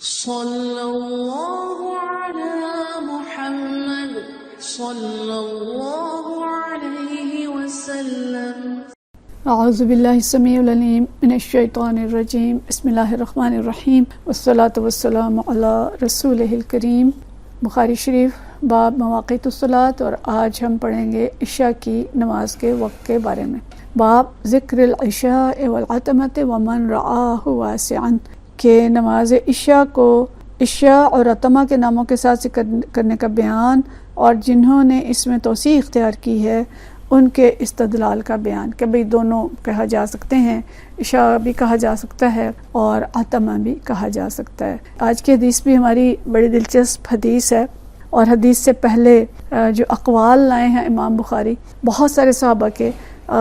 صلی اللہ علی محمد صلی اللہ علیہ وسلم۔ اعوذ باللہ السمیع العلیم من الشیطان الرجیم، بسم اللہ الرحمن الرحیم، والصلاة والسلام علی رسولہ الکریم۔ بخاری شریف باب مواقیت الصلاۃ، اور آج ہم پڑھیں گے عشاء کی نماز کے وقت کے بارے میں۔ باب ذکر العشاء والعتمۃ ومن رآہ واسعا، کہ نماز عشاء کو عشاء اور عتمہ کے ناموں کے ساتھ ذکر کرنے کا بیان، اور جنہوں نے اس میں توسیع اختیار کی ہے ان کے استدلال کا بیان، کہ بھئی دونوں کہا جا سکتے ہیں، عشاء بھی کہا جا سکتا ہے اور عتمہ بھی کہا جا سکتا ہے۔ آج کی حدیث بھی ہماری بڑی دلچسپ حدیث ہے، اور حدیث سے پہلے جو اقوال لائے ہیں امام بخاری بہت سارے صحابہ کے،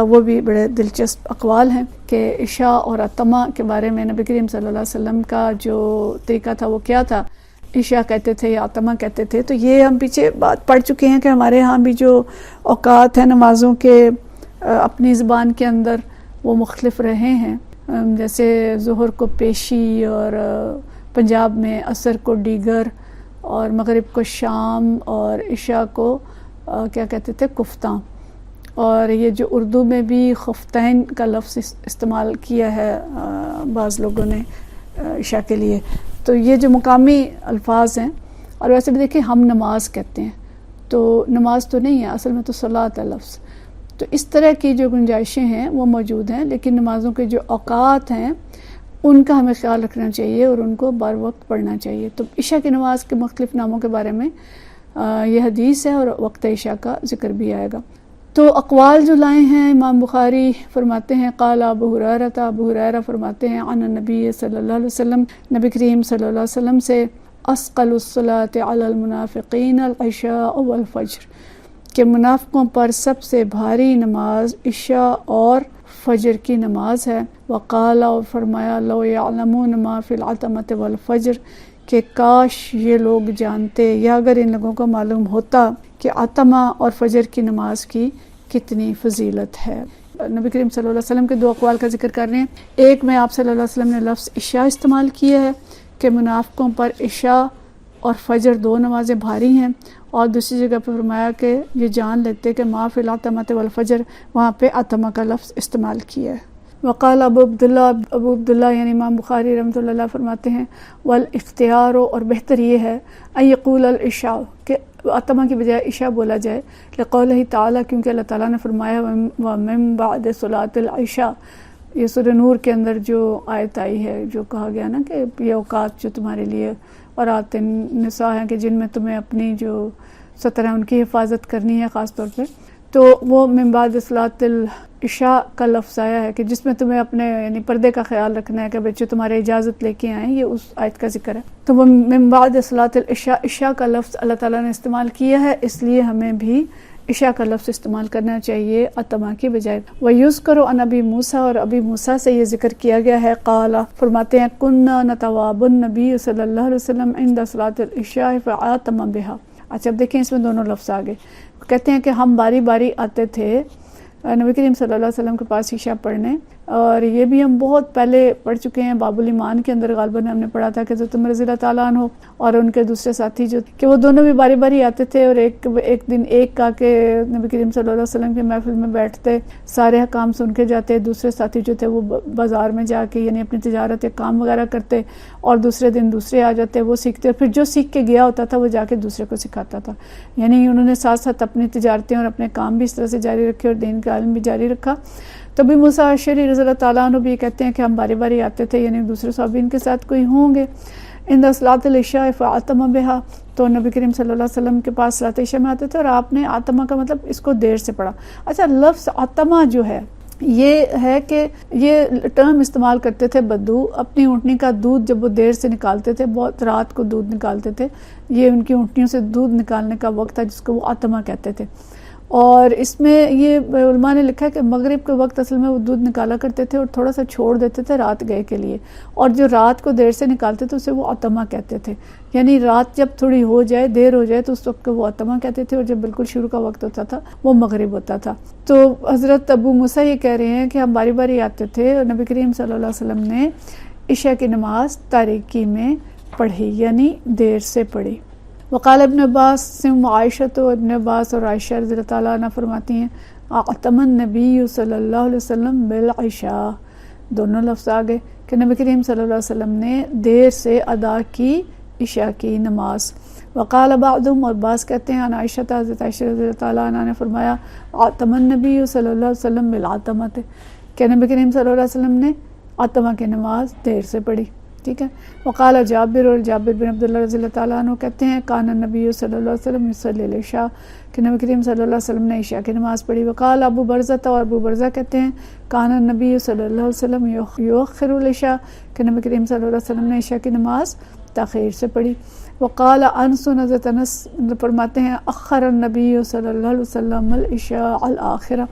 وہ بھی بڑے دلچسپ اقوال ہیں کہ عشاء اور عتمہ کے بارے میں نبی کریم صلی اللہ علیہ وسلم کا جو طریقہ تھا وہ کیا تھا، عشاء کہتے تھے یا عتمہ کہتے تھے۔ تو یہ ہم پیچھے بات پڑھ چکے ہیں کہ ہمارے ہاں بھی جو اوقات ہیں نمازوں کے اپنی زبان کے اندر وہ مختلف رہے ہیں، جیسے ظہر کو پیشی، اور پنجاب میں عصر کو دیگر، اور مغرب کو شام، اور عشاء کو کیا کہتے تھے، کفتاں۔ اور یہ جو اردو میں بھی خفتین کا لفظ استعمال کیا ہے بعض لوگوں نے عشاء کے لیے، تو یہ جو مقامی الفاظ ہیں۔ اور ویسے بھی دیکھیں ہم نماز کہتے ہیں، تو نماز تو نہیں ہے، اصل میں تو صلاۃ ہے لفظ۔ تو اس طرح کی جو گنجائشیں ہیں وہ موجود ہیں، لیکن نمازوں کے جو اوقات ہیں ان کا ہمیں خیال رکھنا چاہیے اور ان کو بر وقت پڑھنا چاہیے۔ تو عشاء کی نماز کے مختلف ناموں کے بارے میں یہ حدیث ہے، اور وقت عشاء کا ذکر بھی آئے گا۔ تو اقوال جو لائے ہیں امام بخاری فرماتے ہیں، قال ابو ہریرہ فرماتے ہیں عن النبی صلی اللہ علیہ وسلم، نبی کریم صلی اللہ علیہ وسلم سے، اثقل الصلاۃ علی المنافقین العشاء والفجر، کہ منافقوں پر سب سے بھاری نماز عشاء اور فجر کی نماز ہے۔ وقال، اور فرمایا، لو یعلمون ما فی العتمۃ والفجر، کہ کاش یہ لوگ جانتے، یا اگر ان لوگوں کو معلوم ہوتا کہ عتمہ اور فجر کی نماز کی کتنی فضیلت ہے۔ نبی کریم صلی اللہ علیہ وسلم کے دو اقوال کا ذکر کر رہے ہیں۔ ایک میں آپ صلی اللہ علیہ وسلم نے لفظ عشاء استعمال کیا ہے کہ منافقوں پر عشاء اور فجر دو نمازیں بھاری ہیں، اور دوسری جگہ پہ فرمایا کہ یہ جان لیتے کہ ما فی العتمۃ والفجر، وہاں پہ عتمہ کا لفظ استعمال کیا ہے۔ وقال ابو عبداللہ یعنی امام بخاری رحمۃ اللہ علیہ فرماتے ہیں، والاختیار، اور بہتر یہ ہے، ان یقول العشاء، کہ عتمہ کی بجائے عشاء بولا جائے، لقولہ تعالیٰ، کیونکہ اللہ تعالیٰ نے فرمایا ومن بعد صلاۃ العشاء، یہ سورہ نور کے اندر جو آیت آئی ہے، جو کہا گیا نا کہ یہ اوقات جو تمہارے لیے اورات نساء ہیں کہ جن میں تمہیں اپنی جو ستر ہیں ان کی حفاظت کرنی ہے خاص طور پہ، تو وہ من بعد صلاۃ العشاء کا لفظ آیا ہے کہ جس میں تمہیں اپنے یعنی پردے کا خیال رکھنا ہے، کہ بچے تمہارے اجازت لے کے آئیں، یہ اس آیت کا ذکر ہے۔ تو وہ من بعد صلاۃ العشاء، عشاء کا لفظ اللہ تعالیٰ نے استعمال کیا ہے، اس لیے ہمیں بھی عشاء کا لفظ استعمال کرنا چاہیے عتمہ کی بجائے۔ وَيُذْكَرُ عَنْ ابی موسیٰ، اور ابی موسیٰ سے یہ ذکر کیا گیا ہے، قال، فرماتے ہیں، كُنَّا نَتَوَابُ النَّبِيُّ صلی اللہ علیہ وسلم عند صلاۃ العشاء فعاتم بها۔ اچھا اب دیکھیں اس میں دونوں لفظ آگے، کہتے ہیں کہ ہم باری باری آتے تھے نبی کریم صلی اللہ علیہ وسلم کے پاس عشاء پڑھنے، اور یہ بھی ہم بہت پہلے پڑھ چکے ہیں، باب الایمان کے اندر غالباً ہم نے پڑھا تھا کہ حضرت عمر رضی اللہ تعالیٰ عنہ اور ان کے دوسرے ساتھی جو کہ وہ دونوں بھی باری باری آتے تھے، اور ایک دن ایک کا کہ نبی کریم صلی اللہ علیہ وسلم کے محفل میں بیٹھتے، سارے حکام سن کے جاتے، دوسرے ساتھی جو تھے وہ بازار میں جا کے یعنی اپنی تجارت یا کام وغیرہ کرتے، اور دوسرے دن دوسرے آ جاتے، وہ سیکھتے، اور پھر جو سیکھ کے گیا ہوتا تھا وہ جا کے دوسرے کو سکھاتا تھا۔ یعنی انہوں نے ساتھ ساتھ اپنی تجارتیں اور اپنے کام بھی اس طرح سے جاری رکھے، اور دین کا علم بھی جاری رکھا۔ تو ابی موسیٰ اشعری رضی اللہ تعالیٰ عنہ بھی کہتے ہیں کہ ہم باری باری آتے تھے، یعنی دوسرے صحابین کے ساتھ کوئی ہوں گے، عند صلاۃ العشاء فعتم بها، تو نبی کریم صلی اللہ علیہ وسلم کے پاس صلاۃ عشاء میں آتے تھے، اور آپ نے عتمہ کا مطلب اس کو دیر سے پڑھا۔ اچھا لفظ عتمہ جو ہے یہ ہے کہ یہ ٹرم استعمال کرتے تھے بدو، اپنی اونٹنی کا دودھ جب وہ دیر سے نکالتے تھے، بہت رات کو دودھ نکالتے تھے، یہ ان کی اونٹنیوں سے دودھ نکالنے کا وقت تھا جس کو وہ عتمہ کہتے تھے۔ اور اس میں یہ علماء نے لکھا ہے کہ مغرب کے وقت اصل میں وہ دودھ نکالا کرتے تھے اور تھوڑا سا چھوڑ دیتے تھے رات گئے کے لیے، اور جو رات کو دیر سے نکالتے تھے اسے وہ عتمہ کہتے تھے، یعنی رات جب تھوڑی ہو جائے، دیر ہو جائے، تو اس وقت کو وہ عتمہ کہتے تھے، اور جب بالکل شروع کا وقت ہوتا تھا وہ مغرب ہوتا تھا۔ تو حضرت ابو موسیٰ یہ کہہ رہے ہیں کہ ہم باری باری آتے تھے، اور نبی کریم صلی اللہ علیہ وسلم نے عشاء کی نماز تاریکی میں پڑھی یعنی دیر سے پڑھی۔ وقال ابن عباس عائشہ تو ابن عباس اور عائشہ رضی اللہ تعالیٰ عنہ فرماتی ہیں اعتم النبی صلی اللہ علیہ وسلم بالعشاء، دونوں لفظ آگئے کہ نبی کریم صلی اللہ علیہ وسلم نے دیر سے ادا کی عشاء کی نماز۔ وقال بعضهم، اور بعض کہتے ہیں عائشہ حضرت عائشہ رضی اللہ تعالیٰ عنہ نے فرمایا اعتم النبی صلی اللہ علیہ وسلم بالعتمۃ، کہ نبی کریم صلی اللہ علیہ وسلم نے عتمہ کی نماز دیر سے پڑھی، ٹھیک ہے۔ وقال جابر، اور جابر بن عبداللہ رضی اللہ تعالیٰ عنہ کہتے ہیں کان النبی صلی اللہ علیہ وسلم یصلی العشاء، کہ نبی کریم صلی اللہ علیہ وسلم نے عشاء کی نماز پڑھی۔ وقال ابو برزہ، اور ابو برزہ کہتے ہیں کان النبی صلی اللہ علیہ وسلم یؤخر العشاء، کہ نبی کریم صلی اللہ علیہ وسلم نے عشاء کی نماز تاخیر سے پڑھی۔ وقال انس، حضرت انس فرماتے ہیں اخر النبی صلی اللہ علیہ وسلم العشاء الآخرہ،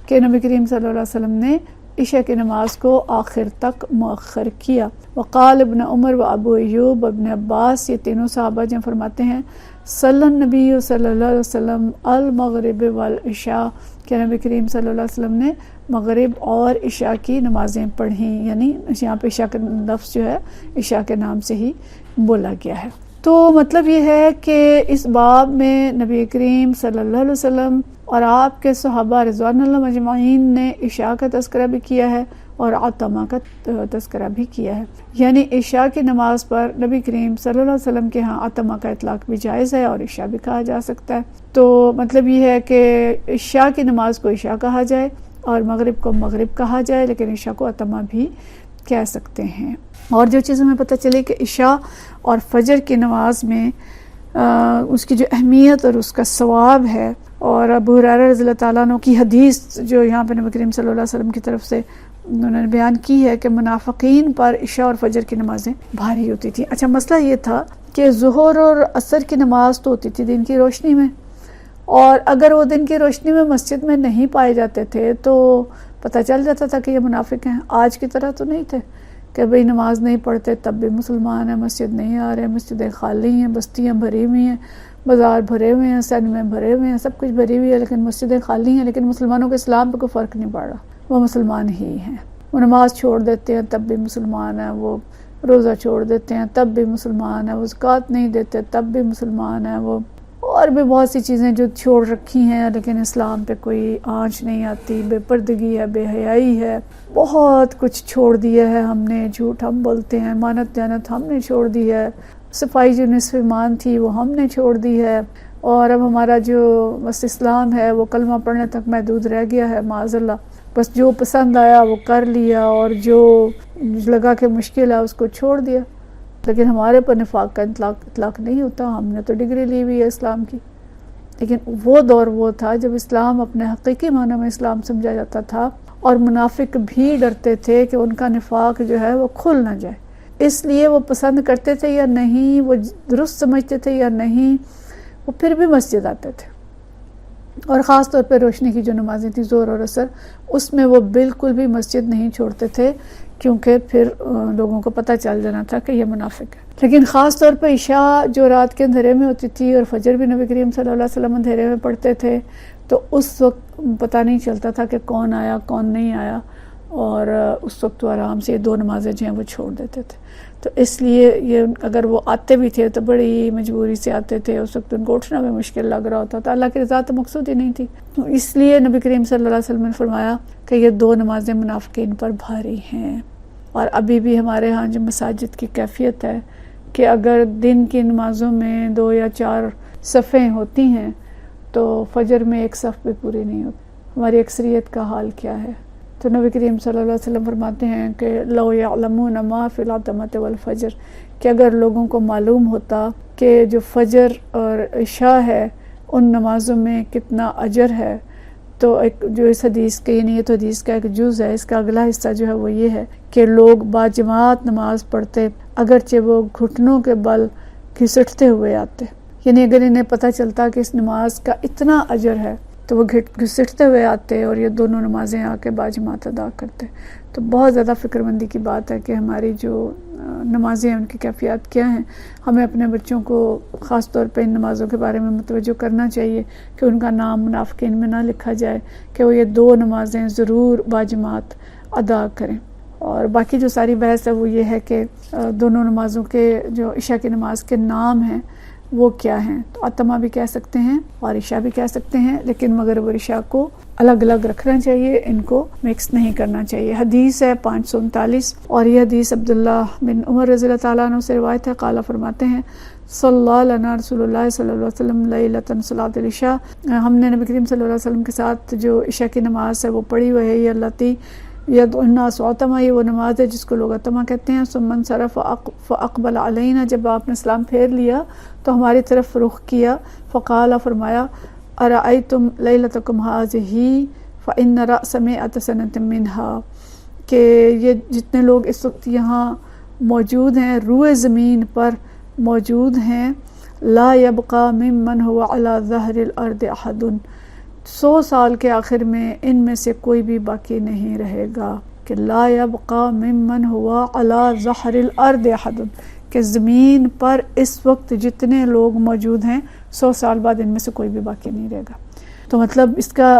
کہ نبی کریم صلی اللہ علیہ وسلم نے عشاء کی نماز کو آخر تک مؤخر کیا۔ وقال ابن عمر و ابو ایوب ابن عباس، یہ تینوں صحابہ جو فرماتے ہیں صلی النبی صلی اللہ علیہ وسلم المغرب والعشاء، کہ نبی کریم صلی اللہ علیہ وسلم نے مغرب اور عشاء کی نمازیں پڑھیں، یعنی یہاں پہ عشاء کا لفظ جو ہے عشاء کے نام سے ہی بولا گیا ہے۔ تو مطلب یہ ہے کہ اس باب میں نبی کریم صلی اللہ علیہ وسلم اور آپ کے صحابہ رضوان اللہ مجمعین نے عشاء کا تذکرہ بھی کیا ہے اور عتمہ کا تذکرہ بھی کیا ہے، یعنی عشاء کی نماز پر نبی کریم صلی اللہ علیہ وسلم کے ہاں عتمہ کا اطلاق بھی جائز ہے اور عشاء بھی کہا جا سکتا ہے۔ تو مطلب یہ ہے کہ عشاء کی نماز کو عشاء کہا جائے اور مغرب کو مغرب کہا جائے، لیکن عشاء کو عتمہ بھی کہہ سکتے ہیں۔ اور جو چیز ہمیں پتہ چلے کہ عشاء اور فجر کی نماز میں اس کی جو اہمیت اور اس کا ثواب ہے، اور ابو ہریرہ رضی اللہ تعالیٰ عنہ کی حدیث جو یہاں پہ نبی کریم صلی اللہ علیہ وسلم کی طرف سے انہوں نے بیان کی ہے کہ منافقین پر عشاء اور فجر کی نمازیں بھاری ہوتی تھیں۔ اچھا، مسئلہ یہ تھا کہ ظہر اور عصر کی نماز تو ہوتی تھی دن کی روشنی میں، اور اگر وہ دن کی روشنی میں مسجد میں نہیں پائے جاتے تھے تو پتہ چل جاتا تھا کہ یہ منافق ہیں۔ آج کی طرح تو نہیں تھے کہ بھئی نماز نہیں پڑھتے تب بھی مسلمان ہیں، مسجد نہیں آ رہے، مسجدیں خالی ہیں، بستیاں بھری ہوئی ہیں، بازار بھرے ہوئے ہیں، سینمے بھرے ہوئے ہیں، سب کچھ بھری ہوئی ہے، لیکن مسجدیں خالی ہیں، لیکن مسلمانوں کے اسلام پہ کوئی فرق نہیں پڑ رہا، وہ مسلمان ہی ہیں۔ وہ نماز چھوڑ دیتے ہیں تب بھی مسلمان ہیں، وہ روزہ چھوڑ دیتے ہیں تب بھی مسلمان ہیں، وہ زکوٰۃ نہیں دیتے تب بھی مسلمان ہیں، وہ اور بھی بہت سی چیزیں جو چھوڑ رکھی ہیں، لیکن اسلام پہ کوئی آنچ نہیں آتی، بے پردگی ہے، بے حیائی ہے، بہت کچھ چھوڑ دیا ہے ہم نے، جھوٹ ہم بولتے ہیں، امانت دیانت ہم نے چھوڑ دی ہے، صفائی جو نصف ایمان تھی وہ ہم نے چھوڑ دی ہے، اور اب ہمارا جو بس اسلام ہے وہ کلمہ پڑھنے تک محدود رہ گیا ہے، معاذ اللہ، بس جو پسند آیا وہ کر لیا اور جو لگا کہ مشکل ہے اس کو چھوڑ دیا۔ لیکن ہمارے پر نفاق کا اطلاق نہیں ہوتا، ہم نے تو ڈگری لی ہوئی ہے اسلام کی، لیکن وہ دور وہ تھا جب اسلام اپنے حقیقی معنی میں اسلام سمجھا جاتا تھا، اور منافق بھی ڈرتے تھے کہ ان کا نفاق جو ہے وہ کھل نہ جائے، اس لیے وہ پسند کرتے تھے یا نہیں، وہ درست سمجھتے تھے یا نہیں، وہ پھر بھی مسجد آتے تھے، اور خاص طور پہ روشنی کی جو نمازیں تھیں ظہر اور عصر، اس میں وہ بالکل بھی مسجد نہیں چھوڑتے تھے، کیونکہ پھر لوگوں کو پتہ چل جانا تھا کہ یہ منافق ہے۔ لیکن خاص طور پہ عشاء جو رات کے اندھیرے میں ہوتی تھی، اور فجر بھی نبی کریم صلی اللہ علیہ وسلم اندھیرے میں پڑھتے تھے، تو اس وقت پتہ نہیں چلتا تھا کہ کون آیا کون نہیں آیا، اور اس وقت وہ آرام سے یہ دو نمازیں جو ہیں وہ چھوڑ دیتے تھے۔ تو اس لیے یہ اگر وہ آتے بھی تھے تو بڑی مجبوری سے آتے تھے، اس وقت ان کو اٹھنا بھی مشکل لگ رہا ہوتا تھا، اللہ کی رضا تو مقصود ہی نہیں تھی، اس لیے نبی کریم صلی اللہ علیہ وسلم نے فرمایا کہ یہ دو نمازیں منافقین پر بھاری ہیں۔ اور ابھی بھی ہمارے ہاں جو مساجد کی کیفیت ہے کہ اگر دن کی نمازوں میں 2 یا 4 صفیں ہوتی ہیں تو فجر میں 1 صف بھی پوری نہیں ہوتی۔ ہماری اکثریت کا حال کیا ہے؟ تو نبی کریم صلی اللہ علیہ وسلم فرماتے ہیں کہ لو یعلمون ما فی العتمۃ والفجر، کہ اگر لوگوں کو معلوم ہوتا کہ جو فجر اور عشاء ہے ان نمازوں میں کتنا اجر ہے، تو ایک جو اس حدیث کے، یعنی یہ تو حدیث کا ایک جز ہے، اس کا اگلا حصہ جو ہے وہ یہ ہے کہ لوگ باجماعت نماز پڑھتے اگرچہ وہ گھٹنوں کے بل گھسٹتے ہوئے آتے، یعنی اگر انہیں پتہ چلتا کہ اس نماز کا اتنا اجر ہے تو وہ گھسٹتے ہوئے آتے اور یہ دونوں نمازیں آ کے باجماعت ادا کرتے۔ تو بہت زیادہ فکر مندی کی بات ہے کہ ہماری جو نمازیں ہیں ان کی کیفیات کیا ہیں۔ ہمیں اپنے بچوں کو خاص طور پہ ان نمازوں کے بارے میں متوجہ کرنا چاہیے کہ ان کا نام منافقین میں نہ لکھا جائے، کہ وہ یہ 2 نمازیں ضرور باجماعت ادا کریں۔ اور باقی جو ساری بحث ہے وہ یہ ہے کہ دونوں نمازوں کے جو عشاء کی نماز کے نام ہیں وہ کیا ہیں. تو عتمہ بھی کہہ سکتے ہیں اور عشاء بھی کہہ سکتے ہیں، لیکن مغرب اور عشاء کو الگ الگ رکھنا چاہیے، ان کو مکس نہیں کرنا چاہیے. حدیث ہے 539 اور یہ حدیث عبداللہ بن عمر رضی اللہ تعالیٰ عنہ سے روایت ہے. قال فرماتے ہیں صلی اللہ لنا رسول اللہ صلی اللہ علیہ وسلم لیلۃ صلاۃ العشاء، ہم نے نبی کریم صلی اللہ علیہ وسلم کے ساتھ جو عشاء کی نماز ہے وہ پڑھی ہوئی ہے. یہ التی یدعو الناس عتمہ، یہ وہ نماز ہے جس کو لوگ عتمہ کہتے ہیں. ثم انصرف فاقبل علینا، جب آپ نے سلام پھیر لیا تو ہماری طرف رخ کیا. فقال، فرمایا ارأیتم لیلتکم ھذہ فإن رأس مئۃ سنۃ منها، کہ یہ جتنے لوگ اس وقت یہاں موجود ہیں روئے زمین پر موجود ہیں، لا یبقى ممن هو على ظہر الارض احد، 100 سال کے آخر میں ان میں سے کوئی بھی باقی نہیں رہے گا. کہ لا یبقى ممن هو على ظہر الارض احد، کہ زمین پر اس وقت جتنے لوگ موجود ہیں 100 سال بعد ان میں سے کوئی بھی باقی نہیں رہے گا. تو مطلب اس کا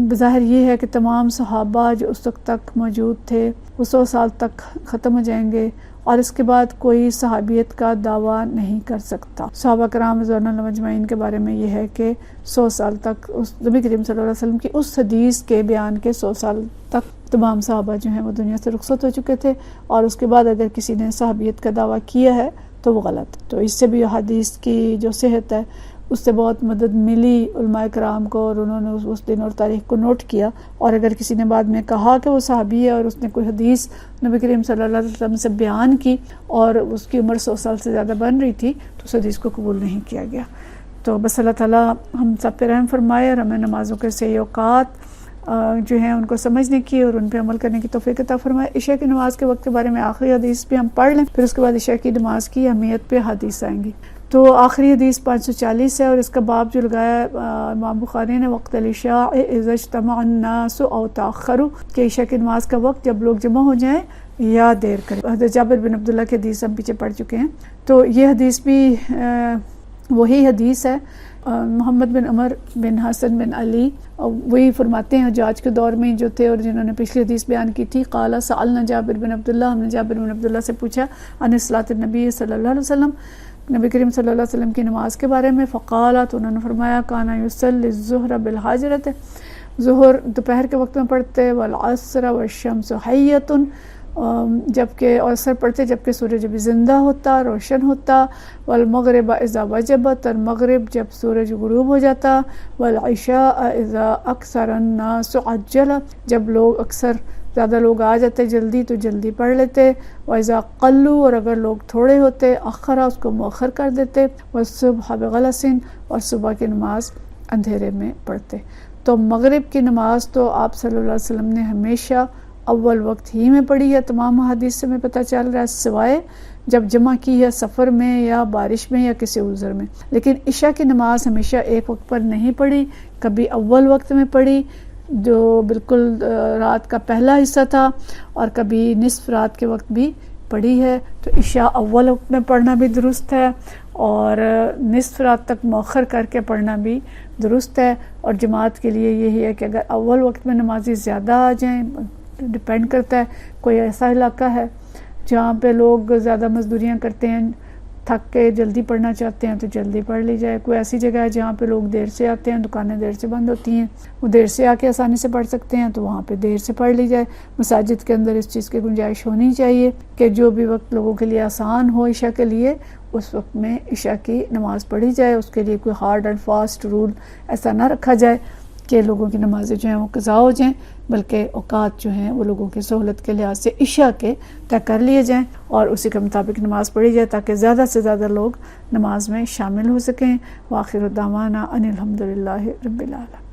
بظاہر یہ ہے کہ تمام صحابہ جو اس وقت تک موجود تھے وہ 100 سال تک ختم ہو جائیں گے، اور اس کے بعد کوئی صحابیت کا دعویٰ نہیں کر سکتا. صحابہ کرام رضوان اللہ مجمعین کے بارے میں یہ ہے کہ 100 سال تک اس نبی کریم صلی اللہ علیہ وسلم کی اس حدیث کے بیان کے 100 سال تک تمام صحابہ جو ہیں وہ دنیا سے رخصت ہو چکے تھے، اور اس کے بعد اگر کسی نے صحابیت کا دعویٰ کیا ہے تو وہ غلط. تو اس سے بھی حدیث کی جو صحت ہے اس سے بہت مدد ملی علماء کرام کو، اور انہوں نے اس دن اور تاریخ کو نوٹ کیا. اور اگر کسی نے بعد میں کہا کہ وہ صحابی ہے اور اس نے کوئی حدیث نبی کریم صلی اللہ علیہ وسلم سے بیان کی اور اس کی عمر 100 سال سے زیادہ بن رہی تھی تو اس حدیث کو قبول نہیں کیا گیا. تو بس اللہ تعالیٰ ہم سب پہ رحم فرمائے اور ہمیں نمازوں کے صحیح اوقات جو ہیں ان کو سمجھنے کی اور ان پہ عمل کرنے کی توفیق عطا فرمائے. عشاء کی نماز کے وقت کے بارے میں آخری حدیث بھی ہم پڑھ لیں، پھر اس کے بعد عشاء کی نماز کی اہمیت پہ حدیث آئیں گی. تو آخری حدیث 540 ہے اور اس کا باب جو لگایا امام بخاری نے، وقت العشاء اذا اجتمع الناس او تاخروا، کہ عشاء کی نماز کا وقت جب لوگ جمع ہو جائیں یا دیر کریں. حضرت جابر بن عبداللہ کی حدیث ہم پیچھے پڑھ چکے ہیں. تو یہ حدیث بھی وہی حدیث ہے. محمد بن عمر بن حسن بن علی وہی فرماتے ہیں حجاج کے دور میں جو تھے اور جنہوں نے پچھلی حدیث بیان کی تھی. قال سألنا جابر بن عبداللہ، ہم نے جابر بن عبداللہ سے پوچھا عن صلاۃ النبی صلی اللہ علیہ وسلم، نبی کریم صلی اللہ علیہ وسلم کی نماز کے بارے میں. فقال، تو انہوں نے فرمایا کان یصلی الظہر بالحاجرۃ، ظہر دوپہر کے وقت میں پڑھتے، والعصر والشمس حیۃ، جبکہ عصر پڑھتے جبکہ سورج بھی زندہ ہوتا روشن ہوتا، والمغرب اذا وجبت، اور مغرب جب سورج غروب ہو جاتا، والعشاء اذا اکثر الناس عجل، جب لوگ اکثر زیادہ لوگ آ جاتے جلدی تو جلدی پڑھ لیتے، وَإِذَا قَلُّوا، اور اگر لوگ تھوڑے ہوتے اخرا، اس کو مؤخر کر دیتے، وَالصُّبْحَ بِغَلَسٍ، اور صبح کی نماز اندھیرے میں پڑھتے. تو مغرب کی نماز تو آپ صلی اللہ علیہ وسلم نے ہمیشہ اول وقت ہی میں پڑھی ہے، تمام حدیث سے میں پتہ چل رہا ہے، سوائے جب جمع کی ہے سفر میں یا بارش میں یا کسی عذر میں. لیکن عشاء کی نماز ہمیشہ ایک وقت پر نہیں پڑھی، کبھی اول وقت میں پڑھی جو بالکل رات کا پہلا حصہ تھا، اور کبھی نصف رات کے وقت بھی پڑھی ہے. تو عشاء اول وقت میں پڑھنا بھی درست ہے اور نصف رات تک مؤخر کر کے پڑھنا بھی درست ہے. اور جماعت کے لیے یہی ہے کہ اگر اول وقت میں نمازی زیادہ آ جائیں، ڈپینڈ کرتا ہے، کوئی ایسا علاقہ ہے جہاں پہ لوگ زیادہ مزدوریاں کرتے ہیں، تھک کے جلدی پڑھنا چاہتے ہیں تو جلدی پڑھ لی جائے. کوئی ایسی جگہ ہے جہاں پہ لوگ دیر سے آتے ہیں، دکانیں دیر سے بند ہوتی ہیں، وہ دیر سے آ کے آسانی سے پڑھ سکتے ہیں تو وہاں پہ دیر سے پڑھ لی جائے. مساجد کے اندر اس چیز کی گنجائش ہونی چاہیے کہ جو بھی وقت لوگوں کے لیے آسان ہو عشاء کے لیے، اس وقت میں عشاء کی نماز پڑھی جائے. اس کے لیے کوئی ہارڈ اینڈ فاسٹ رول ایسا نہ رکھا جائے کہ لوگوں کی نمازیں جو ہیں وہ قضا ہو جائیں، بلکہ اوقات جو ہیں وہ لوگوں کی سہولت کے لحاظ سے عشاء کے طے کر لیے جائیں اور اسی کے مطابق نماز پڑھی جائے تاکہ زیادہ سے زیادہ لوگ نماز میں شامل ہو سکیں. وآخر دعوانا ان الحمدللہ رب العالمین.